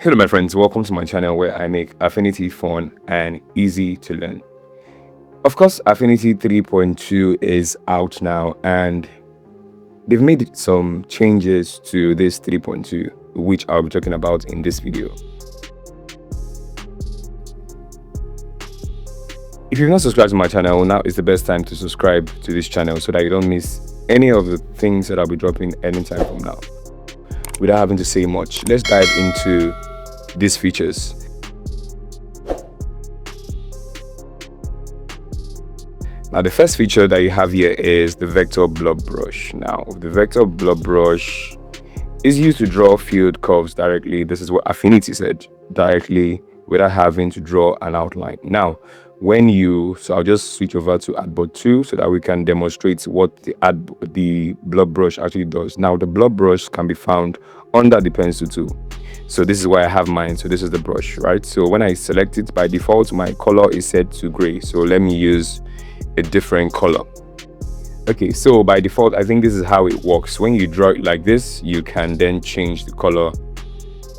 Hello my friends, welcome to my channel where I make Affinity fun and easy to learn. Of course, Affinity 3.2 is out now and they've made some changes to this 3.2, which I'll be talking about in this video. If you've not subscribed to my channel, now is the best time to subscribe to this channel so that you don't miss any of the things that I'll be dropping anytime from now. Without having to say much, let's dive into these features. Now the first feature that you have here is the vector blob brush. Now the vector blob brush is used to draw field curves directly. This is what Affinity said, directly without having to draw an outline. Now so I'll just switch over to Artboard 2 so that we can demonstrate what the blob brush actually does. Now the blob brush can be found under the pencil tool. So this is why I have mine. So this is the brush, right? So when I select it, by default my color is set to gray. So let me use a different color. Okay, so by default I think this is how it works. When you draw it like this, you can then change the color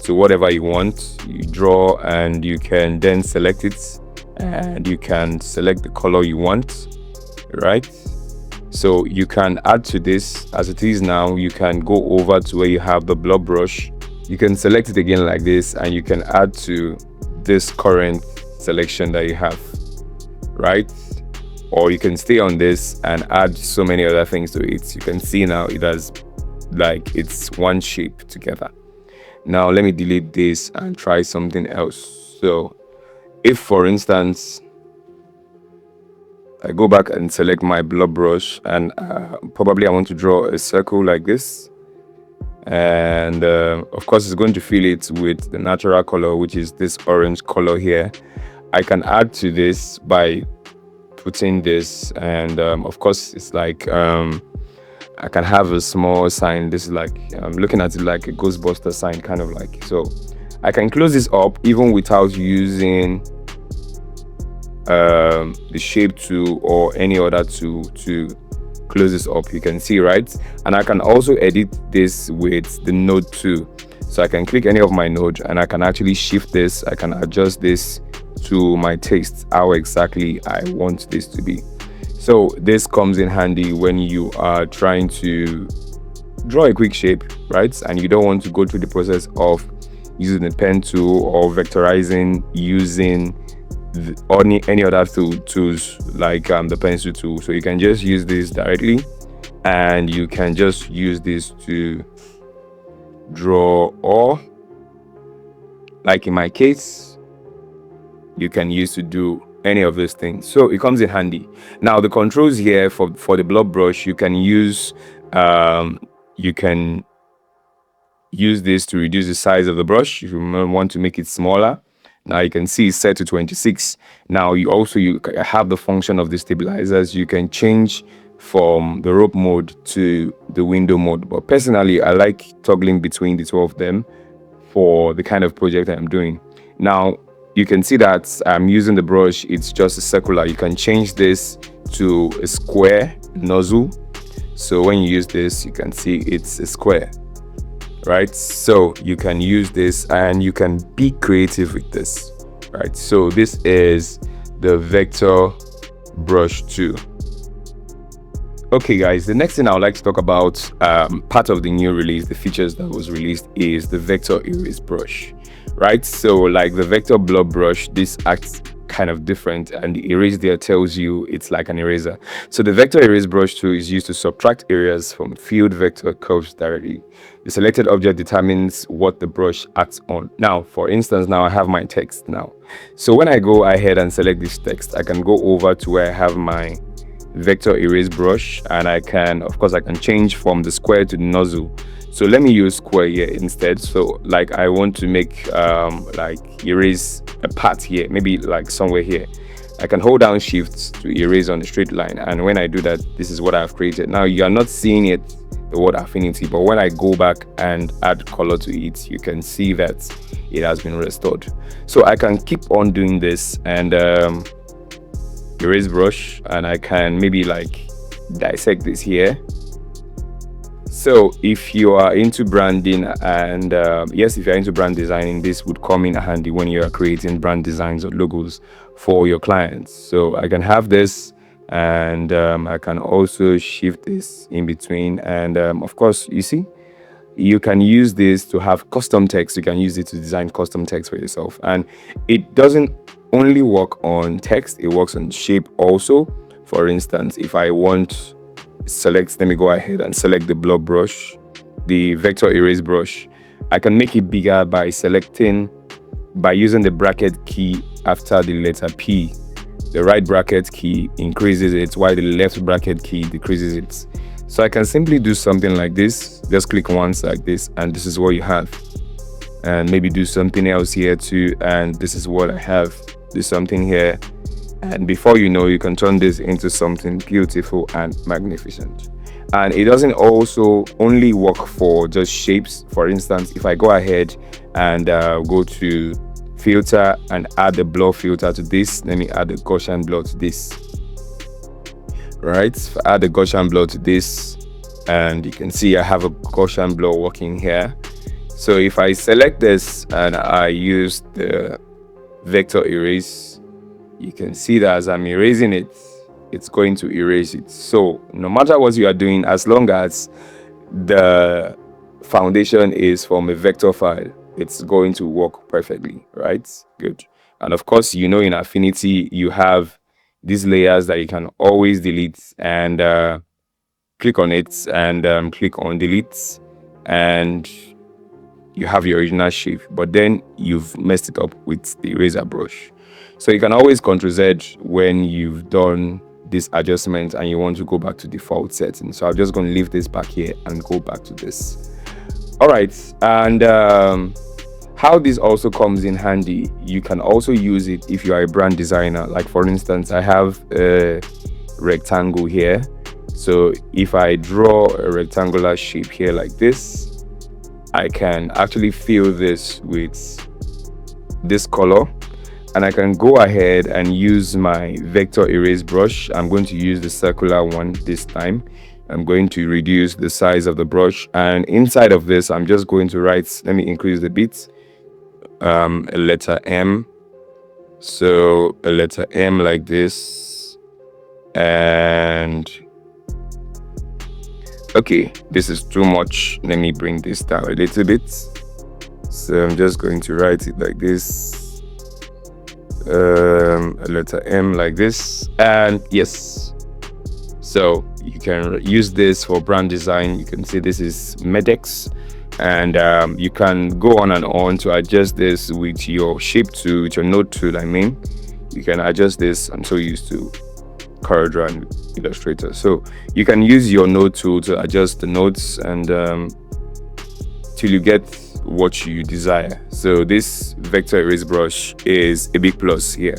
to whatever you want. You draw and you can then select it and you can select the color you want, right? So you can add to this as it is now. You can go over to where you have the blob brush. You can select it again like this and you can add to this current selection that you have, right? Or you can stay on this and add so many other things to it. You can see now it has like it's one shape together. Now let me delete this and try something else. So if for instance I go back and select my blob brush and probably I want to draw a circle like this, and of course it's going to fill it with the natural color, which is this orange color here. I can add to this by putting this, and of course it's like I can have a small sign. This is like I'm looking at it like a Ghostbuster sign, kind of like. So I can close this up even without using the shape tool or any other tool to close this up. You can see, right? And I can also edit this with the node tool. So I can click any of my node and I can actually shift this. I can adjust this to my taste, how exactly I want this to be. So this comes in handy when you are trying to draw a quick shape, right? And you don't want to go through the process of using the pen tool or vectorizing using any other tools like the pencil tool. So you can just use this directly and you can just use this to draw, or like in my case you can use to do any of these things. So it comes in handy. Now the controls here for the blob brush, you can use this to reduce the size of the brush if you want to make it smaller. Now you can see it's set to 26. Now you have the function of the stabilizers. You can change from the rope mode to the window mode, but personally I like toggling between the two of them for the kind of project I'm doing. Now you can see that I'm using the brush, it's just a circular. You can change this to a square nozzle. So when you use this, you can see it's a square, right? So you can use this and you can be creative with this, right? So this is the vector brush 2. Okay guys, the next thing I would like to talk about, part of the new release, the features that was released, is the vector erase brush, right? So like the vector blob brush, this acts kind of different, and the erase there tells you it's like an eraser. So the vector erase brush tool is used to subtract areas from field vector curves directly. The selected object determines what the brush acts on. Now for instance, now I have my text now. So when I go ahead and select this text, I can go over to where I have my vector erase brush, and I can change from the square to the nozzle. So let me use square here instead. So like I want to make like erase a part here, maybe like somewhere here. I can hold down shift to erase on the straight line, and when I do that, this is what I've created. Now you are not seeing it, the word Affinity, but when I go back and add color to it, you can see that it has been restored. So I can keep on doing this and erase brush, and I can maybe like dissect this here, So if you are into branding and yes, if you're into brand designing, this would come in handy when you are creating brand designs or logos for your clients. So I can have this, and I can also shift this in between. And of course, you see, you can use this to have custom text. You can use it to design custom text for yourself. And it doesn't only work on text, it works on shape also. For instance, if I want let me go ahead and select the blob brush, the vector erase brush. I can make it bigger by using the bracket key after the letter P. The right bracket key increases it while the left bracket key decreases it. So I can simply do something like this. Just click once like this, and this is what you have. And maybe do something else here too, and this is what I have. Do something here, and before you know, you can turn this into something beautiful and magnificent. And it doesn't also only work for just shapes. For instance, if I go ahead and go to filter and add the blur filter to this, let me add the Gaussian blur to this. Right, so add the Gaussian blur to this, and you can see I have a Gaussian blur working here. So if I select this and I use the vector erase, you can see that as I'm erasing it, it's going to erase it. So no matter what you are doing, as long as the foundation is from a vector file, it's going to work perfectly, right? Good. And of course, you know, in Affinity, you have these layers that you can always delete, and click on it and click on delete, and you have your original shape, but then you've messed it up with the eraser brush. So you can always Ctrl Z when you've done this adjustment and you want to go back to default settings. So I'm just going to leave this back here and go back to this. All right, and how this also comes in handy, you can also use it if you are a brand designer. Like for instance, I have a rectangle here. So if I draw a rectangular shape here like this, I can actually fill this with this color, and I can go ahead and use my vector erase brush. I'm going to use the circular one this time. I'm going to reduce the size of the brush, and inside of this, I'm just going to write, let me increase the bit, a letter M. So a letter M like this, and okay, this is too much. Let me bring this down a little bit. So I'm just going to write it like this, a letter M like this, and yes. So you can use this for brand design. You can see this is Medex, and you can go on and on to adjust this with your shape tool, with your node tool. I mean, you can adjust this. I'm so used to CorelDraw and Illustrator, so you can use your node tool to adjust the nodes and till you get what you desire. So this vector erase brush is a big plus here.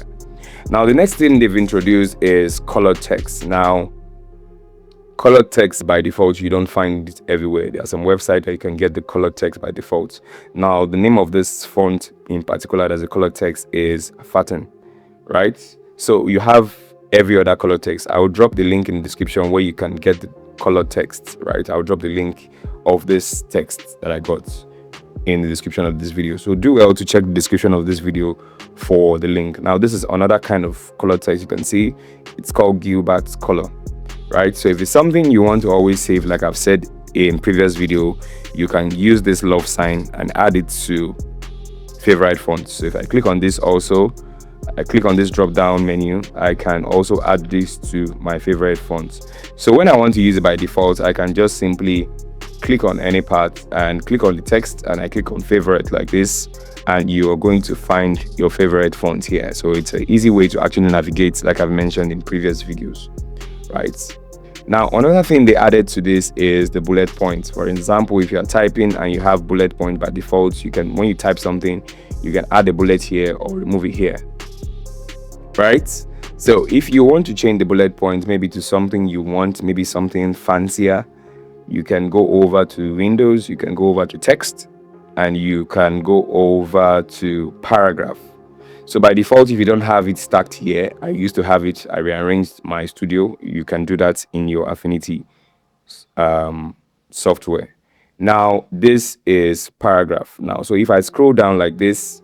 Now the next thing they've introduced is color text. Now color text by default, you don't find it everywhere. There are some websites that you can get the color text by default. Now the name of this font in particular as a color text is Fatten, right? So you have every other color text. I will drop the link in the description where you can get the color text, right? I'll drop the link of this text that I got in the description of this video. So do well to check the description of this video for the link. Now this is another kind of color text. You can see it's called Gilbert's color, right? So if it's something you want to always save, like I've said in previous video, you can use this love sign and add it to favorite fonts. So if I click on this, also I click on this drop down menu, I can also add this to my favorite fonts. So when I want to use it by default, I can just simply click on any part and click on the text, and I click on favorite like this, and you are going to find your favorite font here. So it's an easy way to actually navigate, like I've mentioned in previous videos, right? Now another thing they added to this is the bullet points. For example, if you are typing and you have bullet point by default, you can, when you type something, you can add a bullet here or remove it here, right? So if you want to change the bullet point maybe to something you want, maybe something fancier, you can go over to Windows, you can go over to text, and you can go over to paragraph. So by default, if you don't have it stacked here, I used to have it, I rearranged my studio. You can do that in your Affinity software. Now this is paragraph now. So if I scroll down like this,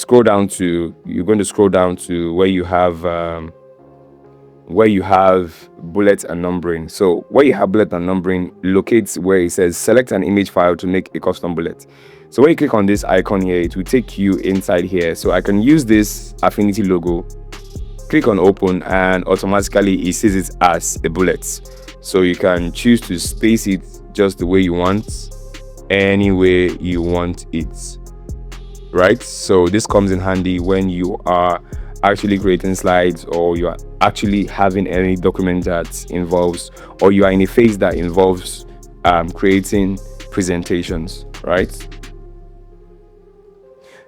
you're going to scroll down to where you have bullet and numbering. So where you have bullet and numbering, locates where it says select an image file to make a custom bullet. So when you click on this icon here, it will take you inside here. So I can use this Affinity logo, click on open, and automatically it sees it as a bullet. So you can choose to space it just the way you want, any way you want it, right? So this comes in handy when you are actually creating slides, or you are actually having any document that involves, or you are in a phase that involves creating presentations, right?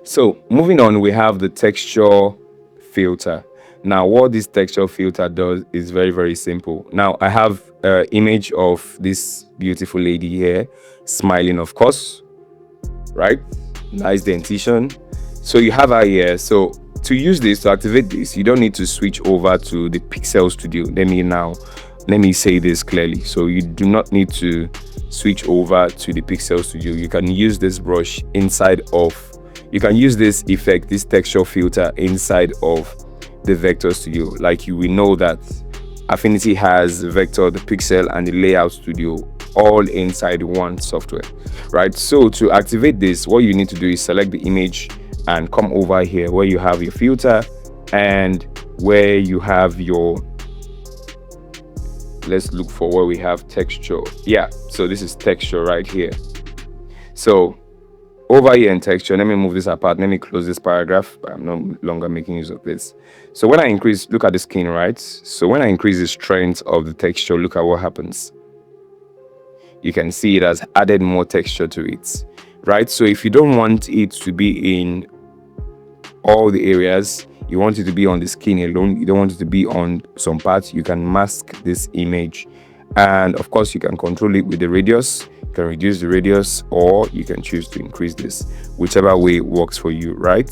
So moving on, we have the texture filter. Now what this texture filter does is very, very simple. Now I have an image of this beautiful lady here, smiling, of course, right? Nice dentition. So you have her here. So to use this, to activate this, you don't need to switch over to the Pixel Studio. Let me say this clearly. So you do not need to switch over to the Pixel Studio. You can use this brush inside of, you can use this effect, this texture filter inside of the Vector Studio. Like we know that Affinity has Vector, the Pixel, and the Layout Studio all inside one software, right? So to activate this, what you need to do is select the image and come over here where you have your filter and where you have your, let's look for where we have texture. Yeah, so this is texture right here. So over here in texture, let me move this apart, let me close this paragraph. I'm no longer making use of this. So when I increase, look at the skin, right? So when I increase the strength of the texture, look at what happens. You can see it has added more texture to it, right? So if you don't want it to be in all the areas, you want it to be on the skin alone, you don't want it to be on some parts, you can mask this image. And of course you can control it with the radius. You can reduce the radius, or you can choose to increase this, whichever way works for you, right?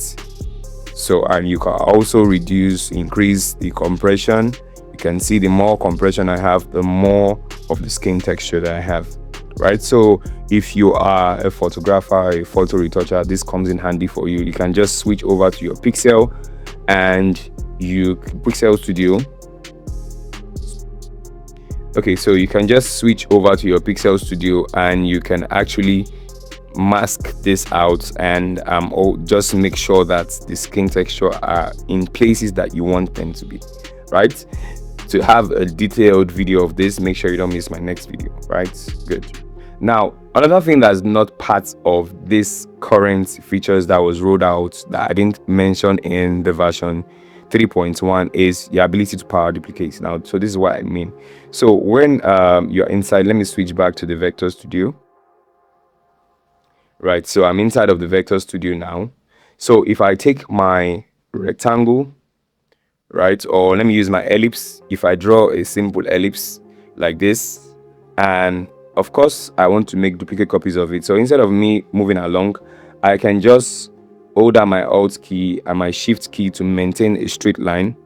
So, and you can also increase the compression. You can see the more compression I have, the more of the skin texture that I have, right? So if you are a photographer, a photo retoucher, this comes in handy for you. You can just switch over to your Pixel and Pixel Studio. Okay, so you can just switch over to your Pixel Studio and you can actually mask this out and just make sure that the skin texture are in places that you want them to be, right? To have a detailed video of this, make sure you don't miss my next video, right? Good. Now, another thing that's not part of this current features that was rolled out that I didn't mention in the version 3.1 is your ability to power duplicate. Now, so this is what I mean. So when you're inside, let me switch back to the Vector Studio. Right, so I'm inside of the Vector Studio now. So if I take my rectangle, right, or let me use my ellipse. If I draw a simple ellipse like this, and of course I want to make duplicate copies of it. So instead of me moving along, I can just hold down my Alt key and my Shift key to maintain a straight line.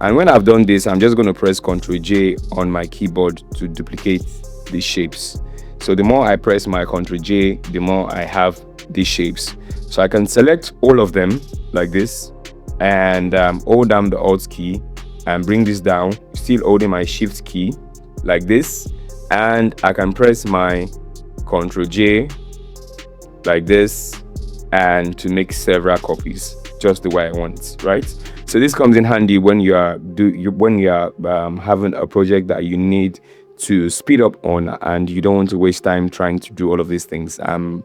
And when I've done this, I'm just going to press Ctrl J on my keyboard to duplicate these shapes. So the more I press my Ctrl J, the more I have these shapes. So I can select all of them like this and hold down the Alt key and bring this down, still holding my Shift key like this. And I can press my Ctrl J like this and to make several copies just the way I want, right? So this comes in handy when you are having a project that you need to speed up on and you don't want to waste time trying to do all of these things. I'm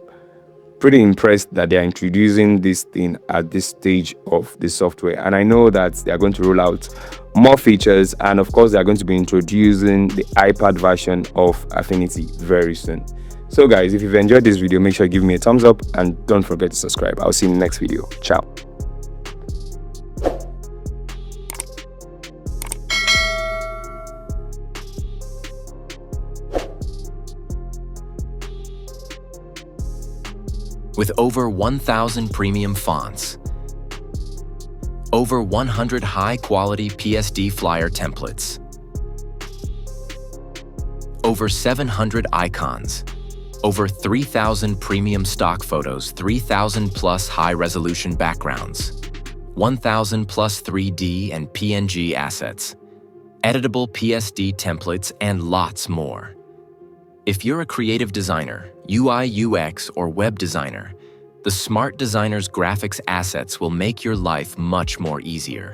pretty impressed that they're introducing this thing at this stage of the software, and I know that they're going to roll out more features, and of course they're going to be introducing the iPad version of Affinity very soon. So guys, if you've enjoyed this video, make sure you give me a thumbs up and don't forget to subscribe. I'll see you in the next video. Ciao. With over 1,000 premium fonts, over 100 high-quality PSD flyer templates, over 700 icons, Over 3,000 premium stock photos, 3,000 plus high-resolution backgrounds, 1,000 plus 3D and PNG assets, editable PSD templates, and lots more. If you're a creative designer, UI, UX, or web designer, the Smart Designer's graphics assets will make your life much more easier.